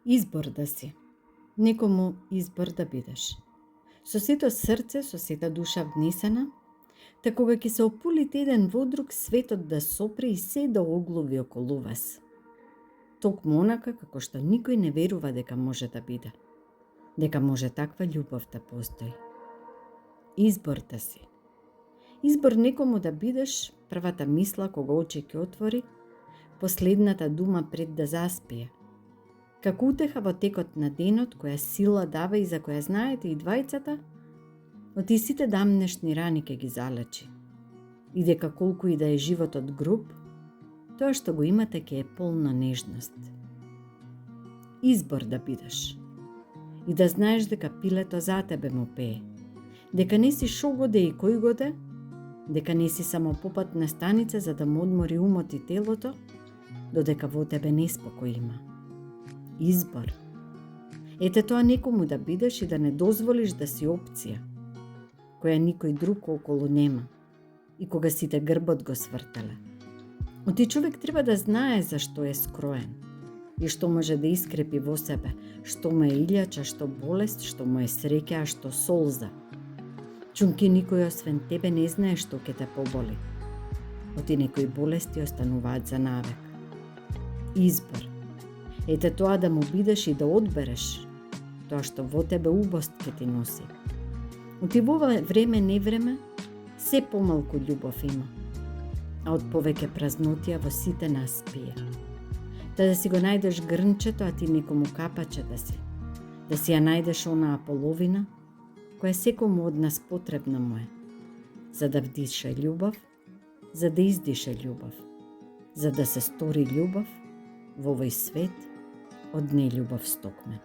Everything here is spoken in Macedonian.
Избор да си. Некому избор да бидеш. Со сето срце, со сета душа внесена, та кога ќе се опулите еден во друг, светот да сопре и се да оглови околу вас. Токму онака како што никој не верува дека може да биде. Дека може таква љубов да постои. Избор да си. Избор некому да бидеш, првата мисла кога очи ќе отвори, последната дума пред да заспие. Како утеха во текот на денот, која сила дава и за која знаете и двајцата, од и сите дамнешни рани ќе ги залечи. И дека колку и да е животот груб, тоа што го имате ќе е полно нежност. Избор да бидеш. И да знаеш дека пилето за тебе му пее. Дека не си шо годе и кој годе, дека не си само попатна станица за да му одмори умот и телото, додека во тебе неспокој има. Избор. Ете тоа некому да бидеш и да не дозволиш да си опција, која никој друг околу нема, и кога сите грбот го свртале. Оти човек треба да знае за што е скроен и што може да искрепи во себе, што му е илјача, што болест, што му е среќа, а што солза. Чунки никој освен тебе не знае што ќе те поболи. Оти некои болести остануваат за навек. Избор. Ете тоа да му бидеш и да одбереш тоа што во тебе убост ќе ти носи. Оти во време невреме се помалку љубов има, а од повеќе празнотија во сите нас пие. Та да си го најдеш грнчето, а ти некому капаче да си ја најдеш онаа половина, која секому од нас потребна му е, за да вдиша љубов, за да издиша љубов, за да се стори љубов во овој свет од нељубов стокмен.